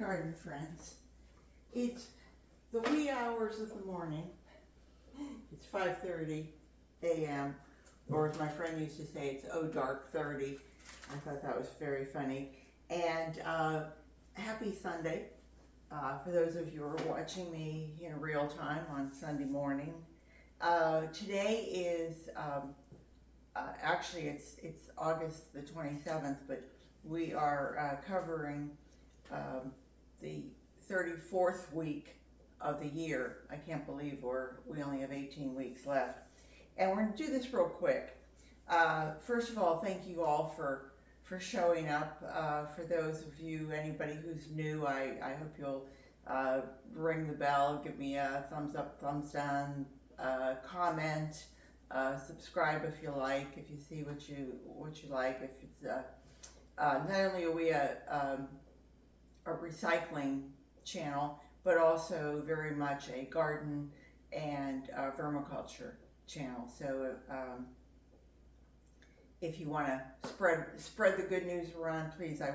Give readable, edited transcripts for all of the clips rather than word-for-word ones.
garden friends. It's the wee hours of the morning. It's 5:30 a.m. or as my friend used to say, it's dark 30. I thought that was very funny. And happy Sunday for those of you who are watching me in real time on Sunday morning. Today is actually it's August the 27th, but we are covering the 34th week of the year. I can't believe we only have 18 weeks left. And we're going to do this real quick. First of all, thank you all for showing up. For those of you, anybody who's new, I hope you'll ring the bell, give me a thumbs up, thumbs down, comment, subscribe if you like, if you see what you like. If it's not only are we a recycling channel, but also very much a garden and vermiculture channel. So if you want to spread the good news around, please, I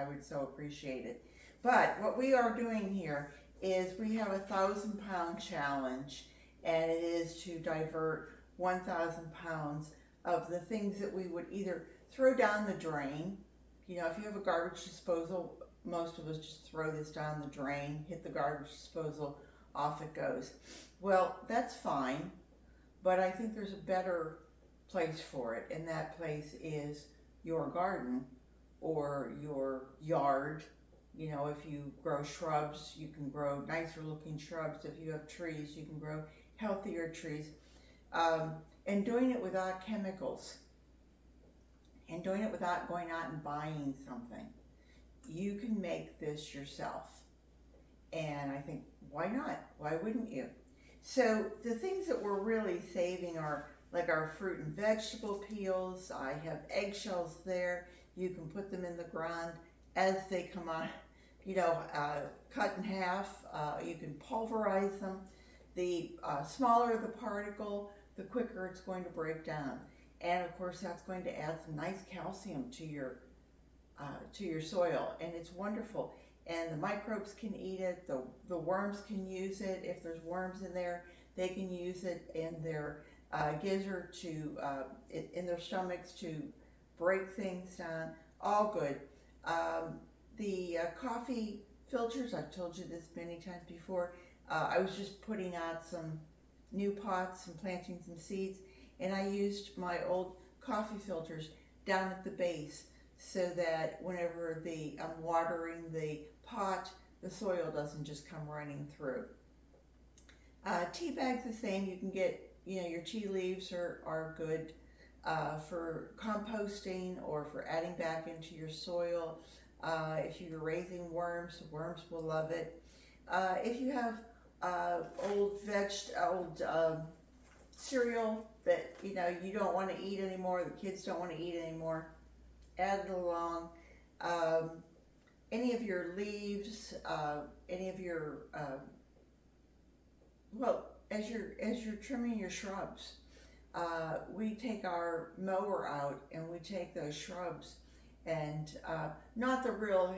would so appreciate it. But what we are doing here is we have a 1,000-pound challenge, and it is to divert 1,000 pounds of the things that we would either throw down the drain. You know, if you have a garbage disposal, most of us just throw this down the drain, hit the garbage disposal, off it goes. Well, that's fine, but I think there's a better place for it, and that place is your garden or your yard. You know, if you grow shrubs, you can grow nicer looking shrubs. If you have trees, you can grow healthier trees. And doing it without chemicals, and doing it without going out and buying something. You can make this yourself. And I think, why not? Why wouldn't you? So the things that we're really saving are like our fruit and vegetable peels. I have eggshells there. You can put them in the ground as they come out, you know, cut in half. You can pulverize them. The smaller the particle, the quicker it's going to break down. And of course, that's going to add some nice calcium to your soil, and it's wonderful. And the microbes can eat it. The worms can use it. If there's worms in there, they can use it in their gizzard in their stomachs to break things down. All good. The coffee filters, I've told you this many times before. I was just putting out some new pots and planting some seeds, and I used my old coffee filters down at the base so that whenever I'm watering the pot, the soil doesn't just come running through. Tea bags the same. You can get, you know, your tea leaves are good for composting or for adding back into your soil. If you're raising worms, the worms will love it. If you have old cereal that you don't want to eat anymore, the kids don't want to eat anymore, add it along. Any of your leaves, any of your as you're trimming your shrubs, we take our mower out and we take those shrubs and not the real,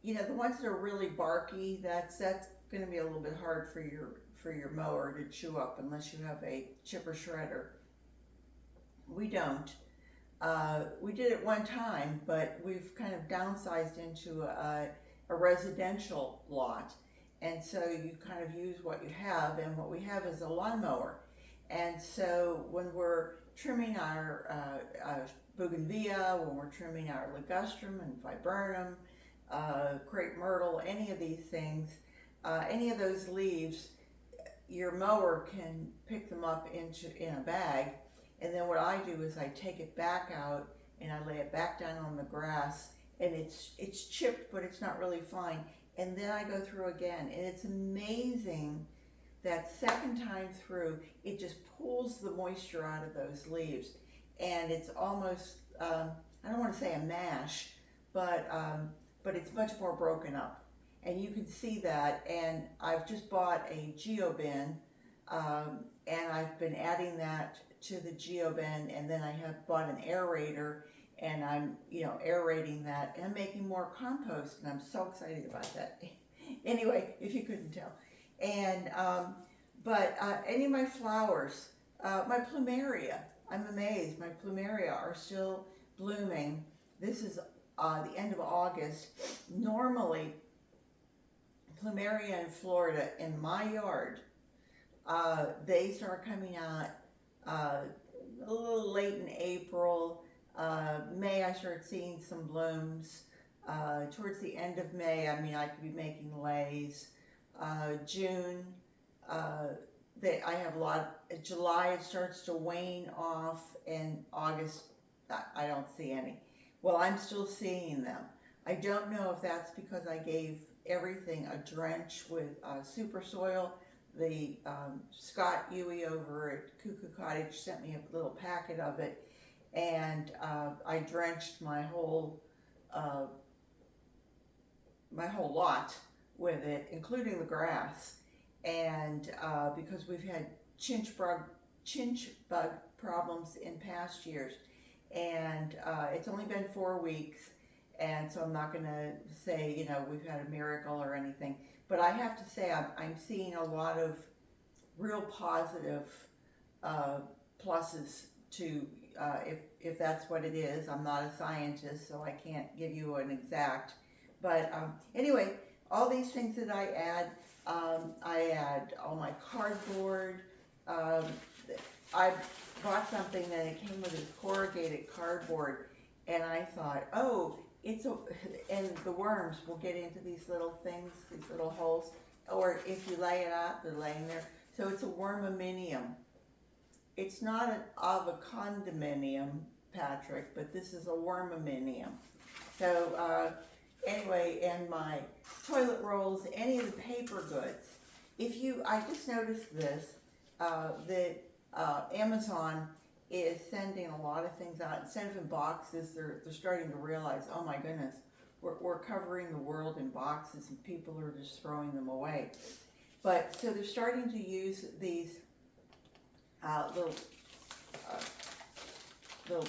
the ones that are really barky. That's going to be a little bit hard for your mower to chew up unless you have a chipper shredder. We don't. We did it one time, but we've kind of downsized into a residential lot, and so you kind of use what you have, and what we have is a lawnmower. And so when we're trimming our bougainvillea, when we're trimming our ligustrum and viburnum, crepe myrtle, any of these things, any of those leaves, your mower can pick them up in a bag. And then what I do is I take it back out and I lay it back down on the grass, and it's chipped, but it's not really fine. And then I go through again, and it's amazing that second time through, it just pulls the moisture out of those leaves. And it's almost, I don't want to say a mash, but it's much more broken up. And you can see that, and I've just bought a geobin, and I've been adding that to the geobin, and then I have bought an aerator, and I'm, aerating that and making more compost, and I'm so excited about that. Anyway, if you couldn't tell. And, but any of my flowers, my plumeria, I'm amazed, my plumeria are still blooming. This is the end of August. Normally, plumeria in Florida, in my yard, they start coming out a little late in April. May, I start seeing some blooms. Towards the end of May, I could be making lays. June, I have a lot. July, it starts to wane off, and August, I don't see any. Well, I'm still seeing them. I don't know if that's because I gave everything a drench with super soil. The Scott Huey over at Cuckoo Cottage sent me a little packet of it, and I drenched my whole lot with it, including the grass. And because we've had chinch bug problems in past years, and it's only been 4 weeks, and so I'm not going to say we've had a miracle or anything, but I have to say I'm seeing a lot of real positive pluses to if that's what it is. I'm not a scientist, so I can't give you an exact, but anyway, all these things that I add all my cardboard. I bought something and it came with this corrugated cardboard, and I thought, oh, and the worms will get into these little things, these little holes, or if you lay it out, they're laying there. So it's a wormaminium. It's not an avocondominium, Patrick, but this is a wormaminium. So anyway, and my toilet rolls, any of the paper goods. I just noticed this, that Amazon is sending a lot of things out. Instead of in boxes, they're starting to realize, oh my goodness, we're covering the world in boxes and people are just throwing them away. But so they're starting to use these little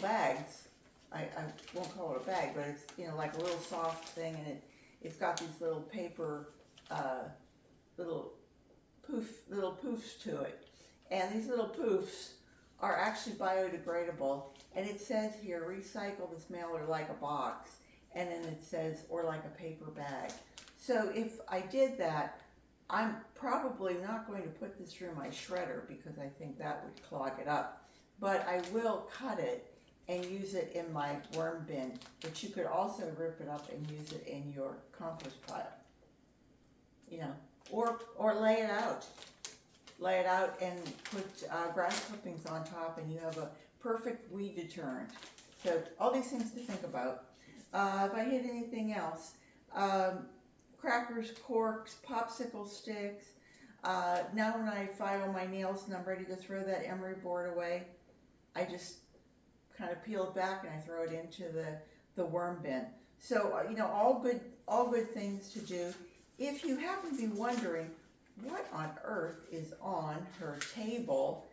bags. I won't call it a bag, but it's like a little soft thing, and it's got these little paper little poofs to it, and these little poofs are actually biodegradable. And it says here, recycle this mailer like a box, and then it says, or like a paper bag. So if I did that, I'm probably not going to put this through my shredder because I think that would clog it up, but I will cut it and use it in my worm bin. But you could also rip it up and use it in your compost pile, or lay it out. Lay it out and put grass clippings on top, and you have a perfect weed deterrent. So all these things to think about. If I hit anything else, crackers, corks, popsicle sticks. Now when I file my nails and I'm ready to throw that emery board away, I just kind of peel it back and I throw it into the worm bin. So all good things to do. If you happen to be wondering what on earth is on her table,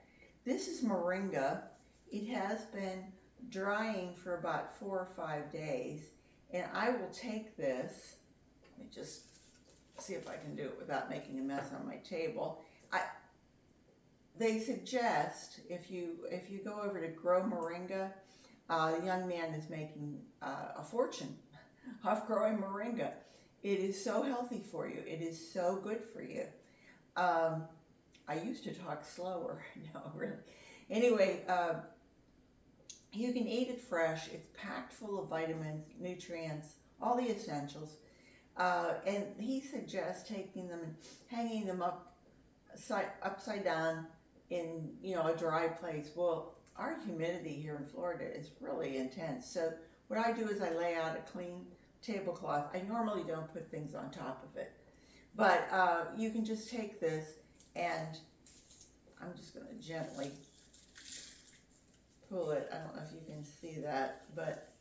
this is moringa. It has been drying for about 4 or 5 days, and I will take this. Let me just see if I can do it without making a mess on my table. They suggest if you go over to Grow Moringa, the young man is making a fortune off growing moringa. It is so healthy for you. It is so good for you. I used to talk slower. No, really. Anyway, you can eat it fresh. It's packed full of vitamins, nutrients, all the essentials. And he suggests taking them and hanging them upside down in a dry place. Well, our humidity here in Florida is really intense. So what I do is I lay out a clean tablecloth. I normally don't put things on top of it, but you can just take this, and I'm just going to gently pull it. I don't know if you can see that, but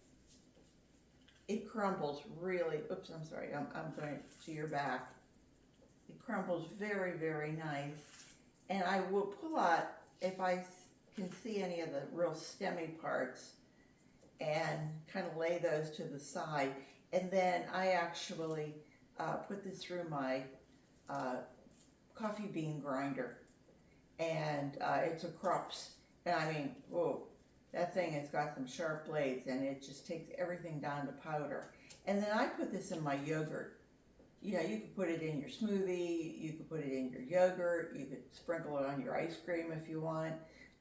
it crumbles really. Oops, I'm sorry. I'm going to your back. It crumbles very, very nice, and I will pull out if I can see any of the real stemmy parts, and kind of lay those to the side. And then I actually put this through my coffee bean grinder, and it's a Krups. And I mean, whoa, that thing has got some sharp blades, and it just takes everything down to powder. And then I put this in my yogurt. You know, you could put it in your smoothie, you could put it in your yogurt, you could sprinkle it on your ice cream if you want.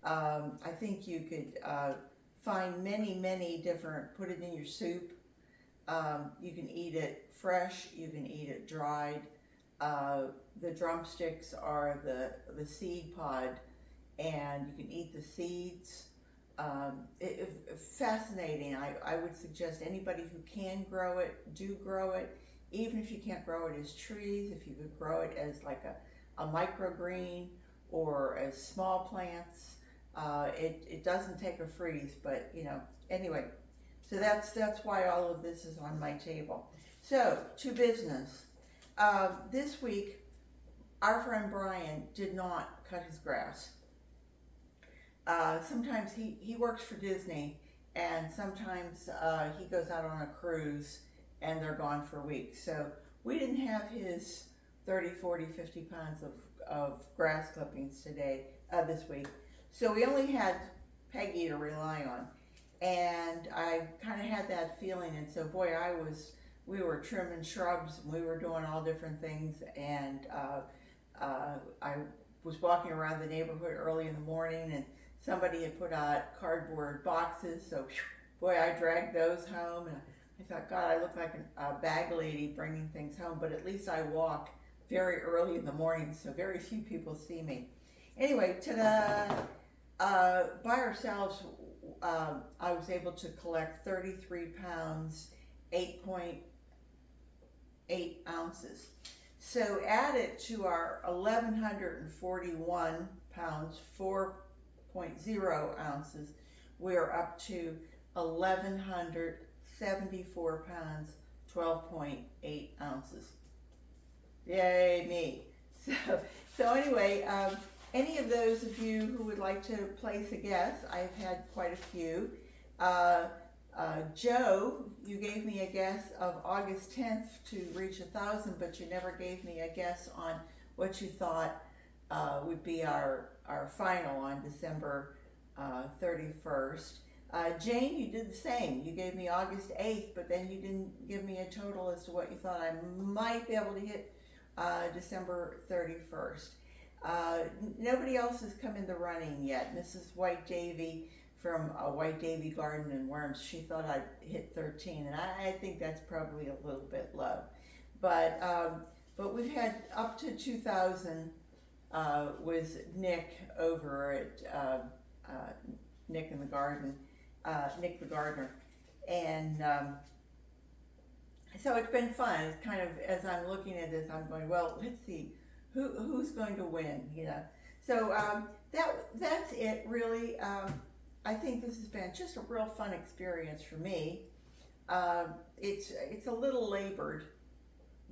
I think you could find many different, put it in your soup. You can eat it fresh, you can eat it dried. The drumsticks are the seed pod, and you can eat the seeds. Fascinating. I would suggest anybody who can grow it, do grow it. Even if you can't grow it as trees, if you could grow it as like a microgreen or as small plants, it doesn't take a freeze, but you know, anyway. So that's why all of this is on my table. So, to business. This week, our friend Brian did not cut his grass. Sometimes he works for Disney, and sometimes he goes out on a cruise and they're gone for weeks. So we didn't have his 30, 40, 50 pounds of grass clippings this week. So we only had Peggy to rely on. And I kind of had that feeling, and so boy, we were trimming shrubs, and we were doing all different things, and I was walking around the neighborhood early in the morning, and somebody had put out cardboard boxes, so boy, I dragged those home, and I thought, God, I look like a bag lady bringing things home, but at least I walk very early in the morning, so very few people see me. Anyway, by ourselves, I was able to collect 33 pounds, 8.8 ounces. So add it to our 1,141 pounds, 4.0 ounces, we're up to 1,174 pounds, 12.8 ounces. Yay, me. So anyway, any of those of you who would like to place a guess, I've had quite a few. Joe, you gave me a guess of August 10th to reach 1,000, but you never gave me a guess on what you thought would be our final on December 31st. Jane, you did the same. You gave me August 8th, but then you didn't give me a total as to what you thought I might be able to hit December 31st. Nobody else has come in the running yet. Mrs. White Davy from White Davy Garden and Worms, she thought I'd hit 13, and I think that's probably a little bit low. But we've had up to 2,000 with Nick over at Nick in the Garden, Nick the Gardener, and so it's been fun. It's kind of, as I'm looking at this, I'm going, well, let's see. Who's going to win, you know? So that's it, really. I think this has been just a real fun experience for me. It's a little labored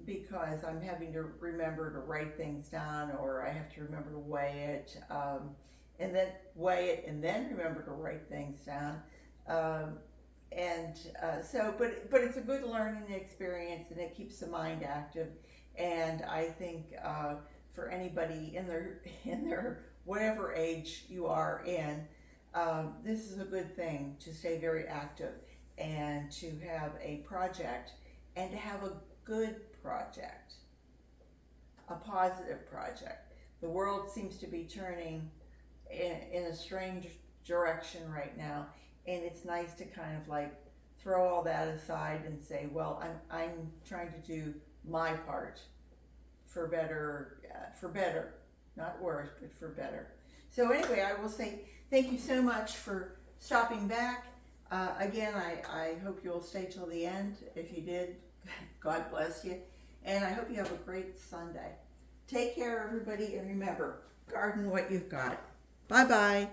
because I'm having to remember to write things down, or I have to remember to weigh it, and then weigh it, and then remember to write things down. But it's a good learning experience, and it keeps the mind active. And I think for anybody in their whatever age you are in, this is a good thing to stay very active and to have a project, and to have a good project, a positive project. The world seems to be turning in a strange direction right now, and it's nice to kind of like throw all that aside and say, well, I'm trying to do my part for better, not worse, but for better. So anyway, I will say thank you so much for stopping back. Again, I hope you'll stay till the end. If you did, God bless you. And I hope you have a great Sunday. Take care, everybody, and remember, garden what you've got. Bye-bye.